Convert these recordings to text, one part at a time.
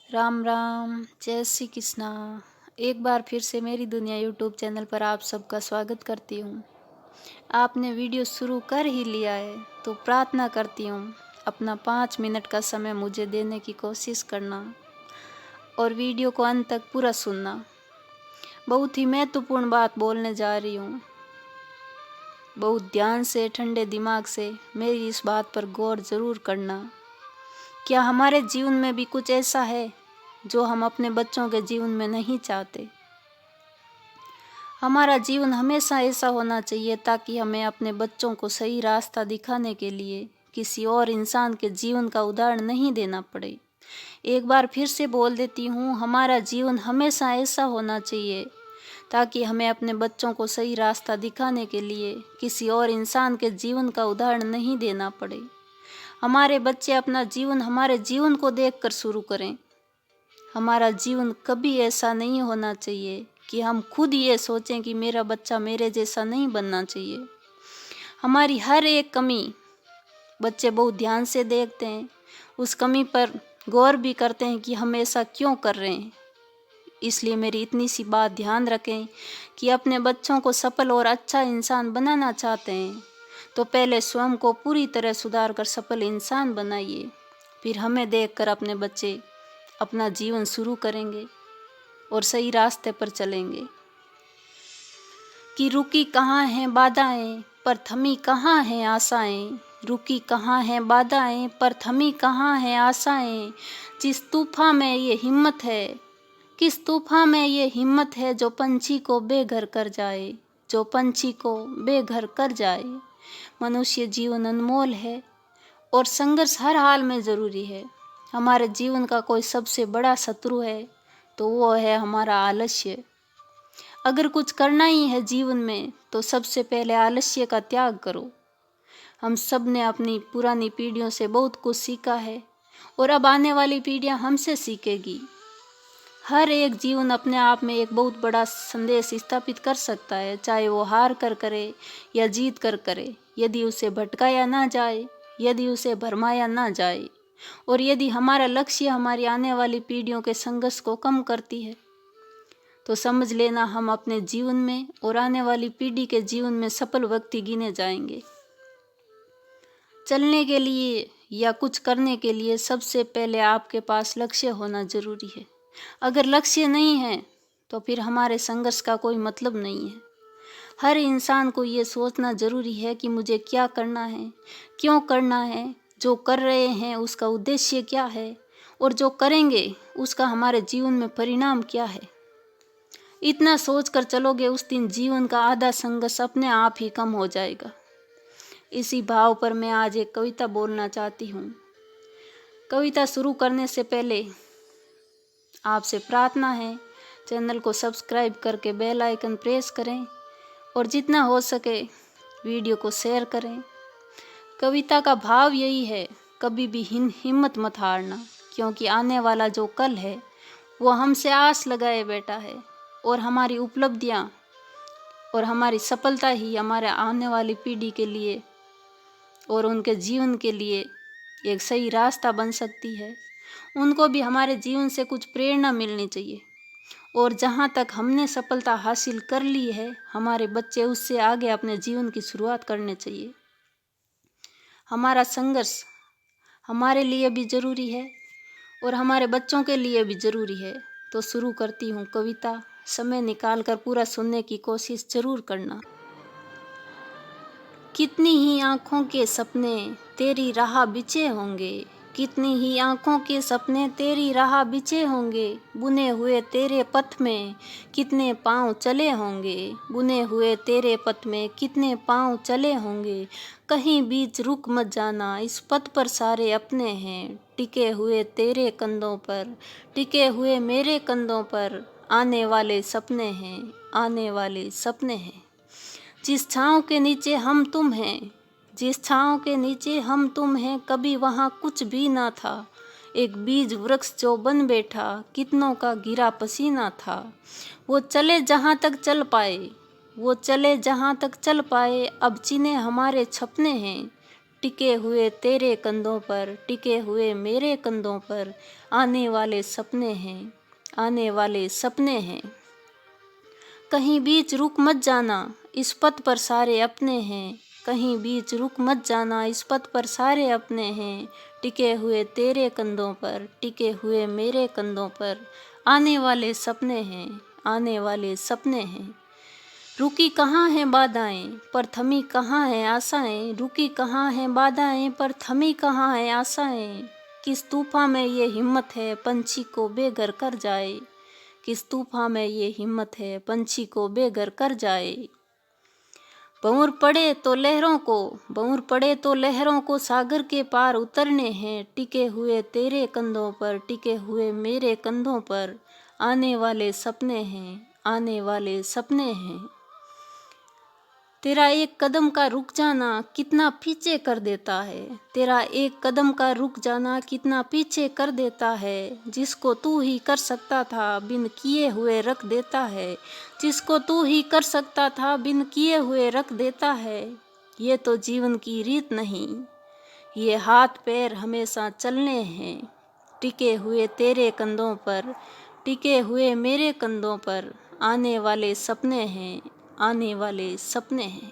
राम राम, जय श्री कृष्णा। एक बार फिर से मेरी दुनिया यूट्यूब चैनल पर आप सबका स्वागत करती हूँ। आपने वीडियो शुरू कर ही लिया है तो प्रार्थना करती हूँ अपना 5 मिनट का समय मुझे देने की कोशिश करना और वीडियो को अंत तक पूरा सुनना। बहुत ही महत्वपूर्ण बात बोलने जा रही हूँ। बहुत ध्यान से, ठंडे दिमाग से मेरी इस बात पर गौर ज़रूर करना। क्या हमारे जीवन में भी कुछ ऐसा है जो हम अपने बच्चों के जीवन में नहीं चाहते? हमारा जीवन हमेशा ऐसा होना चाहिए ताकि हमें अपने बच्चों को सही रास्ता दिखाने के लिए किसी और इंसान के जीवन का उदाहरण नहीं देना पड़े। एक बार फिर से बोल देती हूँ, हमारा जीवन हमेशा ऐसा होना चाहिए ताकि हमें अपने बच्चों को सही रास्ता दिखाने के लिए किसी और इंसान के जीवन का उदाहरण नहीं देना पड़े। हमारे बच्चे अपना जीवन हमारे जीवन को देखकर शुरू करें। हमारा जीवन कभी ऐसा नहीं होना चाहिए कि हम खुद ये सोचें कि मेरा बच्चा मेरे जैसा नहीं बनना चाहिए। हमारी हर एक कमी बच्चे बहुत ध्यान से देखते हैं, उस कमी पर गौर भी करते हैं कि हम ऐसा क्यों कर रहे हैं। इसलिए मेरी इतनी सी बात ध्यान रखें कि अपने बच्चों को सफल और अच्छा इंसान बनाना चाहते हैं तो पहले स्वयं को पूरी तरह सुधार कर सफल इंसान बनाइए। फिर हमें देखकर अपने बच्चे अपना जीवन शुरू करेंगे और सही रास्ते पर चलेंगे। कि रुकी कहाँ हैं बाधाएं पर थमी कहाँ हैं आशाएं, रुकी कहाँ हैं बाधाएं पर थमी कहाँ हैं आशाएं। जिस तूफान में ये हिम्मत है, किस तूफान में ये हिम्मत है जो पंछी को बेघर कर जाए, जो पंछी को बेघर कर जाए। मनुष्य जीवन अनमोल है और संघर्ष हर हाल में ज़रूरी है। हमारे जीवन का कोई सबसे बड़ा शत्रु है तो वो है हमारा आलस्य। अगर कुछ करना ही है जीवन में तो सबसे पहले आलस्य का त्याग करो। हम सब ने अपनी पुरानी पीढ़ियों से बहुत कुछ सीखा है और अब आने वाली पीढ़ियां हमसे सीखेगी। हर एक जीवन अपने आप में एक बहुत बड़ा संदेश स्थापित कर सकता है, चाहे वो हार कर करे या जीत कर करे। यदि उसे भटकाया ना जाए, यदि उसे भरमाया ना जाए और यदि हमारा लक्ष्य हमारी आने वाली पीढ़ियों के संघर्ष को कम करती है तो समझ लेना हम अपने जीवन में और आने वाली पीढ़ी के जीवन में सफल व्यक्ति गिने जाएंगे। चलने के लिए या कुछ करने के लिए सबसे पहले आपके पास लक्ष्य होना जरूरी है। अगर लक्ष्य नहीं है तो फिर हमारे संघर्ष का कोई मतलब नहीं है। हर इंसान को ये सोचना जरूरी है कि मुझे क्या करना है, क्यों करना है, जो कर रहे हैं उसका उद्देश्य क्या है और जो करेंगे उसका हमारे जीवन में परिणाम क्या है। इतना सोचकर चलोगे उस दिन जीवन का आधा संघर्ष अपने आप ही कम हो जाएगा। इसी भाव पर मैं आज एक कविता बोलना चाहती हूँ। कविता शुरू करने से पहले आपसे प्रार्थना है, चैनल को सब्सक्राइब करके बेल आइकन प्रेस करें और जितना हो सके वीडियो को शेयर करें। कविता का भाव यही है, कभी भी हिम्मत मत हारना, क्योंकि आने वाला जो कल है वो हमसे आस लगाए बैठा है और हमारी उपलब्धियां और हमारी सफलता ही हमारे आने वाली पीढ़ी के लिए और उनके जीवन के लिए एक सही रास्ता बन सकती है। उनको भी हमारे जीवन से कुछ प्रेरणा मिलनी चाहिए और जहाँ तक हमने सफलता हासिल कर ली है हमारे बच्चे उससे आगे अपने जीवन की शुरुआत करने चाहिए। हमारा संघर्ष हमारे लिए भी ज़रूरी है और हमारे बच्चों के लिए भी ज़रूरी है। तो शुरू करती हूँ कविता। समय निकाल कर पूरा सुनने की कोशिश ज़रूर करना। कितनी ही आँखों के सपने तेरी राह बिछे होंगे, कितनी ही आँखों के सपने तेरी राह बिछे होंगे, बुने हुए तेरे पथ में कितने पाँव चले होंगे, बुने हुए तेरे पथ में कितने पाँव चले होंगे। कहीं बीच रुक मत जाना, इस पथ पर सारे अपने हैं, टिके हुए तेरे कंधों पर, टिके हुए मेरे कंधों पर, आने वाले सपने हैं, आने वाले सपने हैं। जिस छाँव के नीचे हम तुम हैं, जिस छाँव के नीचे हम तुम हैं, कभी वहाँ कुछ भी ना था, एक बीज वृक्ष जो बन बैठा, कितनों का गिरा पसीना था। वो चले जहाँ तक चल पाए, वो चले जहाँ तक चल पाए, अब चिन्हे हमारे छपने हैं, टिके हुए तेरे कंधों पर, टिके हुए मेरे कंधों पर, आने वाले सपने हैं, आने वाले सपने हैं। कहीं बीच रुक मत जाना, इस पथ पर सारे अपने हैं, कहीं बीच रुक मत जाना, इस पथ पर सारे अपने हैं। टिके हुए तेरे कंधों पर, टिके हुए मेरे कंधों पर, आने वाले सपने हैं, आने वाले सपने हैं। रुकी कहाँ हैं बाधाएं, पर थमी कहाँ हैं आशाएं, रुकी कहाँ हैं बाधाएं, पर थमी कहाँ हैं आशाएं। किस तूफान में ये हिम्मत है पंछी को बेघर कर जाए, किस तूफान में ये हिम्मत है पंछी को बेघर कर जाए। भंवर पड़े तो लहरों को, भंवर पड़े तो लहरों को सागर के पार उतरने हैं। टिके हुए तेरे कंधों पर, टिके हुए मेरे कंधों पर, आने वाले सपने हैं, आने वाले सपने हैं। तेरा एक कदम का रुक जाना कितना पीछे कर देता है, तेरा एक कदम का रुक जाना कितना पीछे कर देता है। जिसको तू ही कर सकता था बिन किए हुए रख देता है, जिसको तू ही कर सकता था बिन किए हुए रख देता है। ये तो जीवन की रीत नहीं, ये हाथ पैर हमेशा चलने हैं। टिके हुए तेरे कंधों पर, टिके हुए मेरे कंधों पर, आने वाले सपने हैं, आने वाले सपने हैं।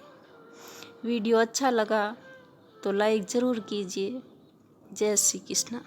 वीडियो अच्छा लगा तो लाइक ज़रूर कीजिए। जय श्री कृष्ण।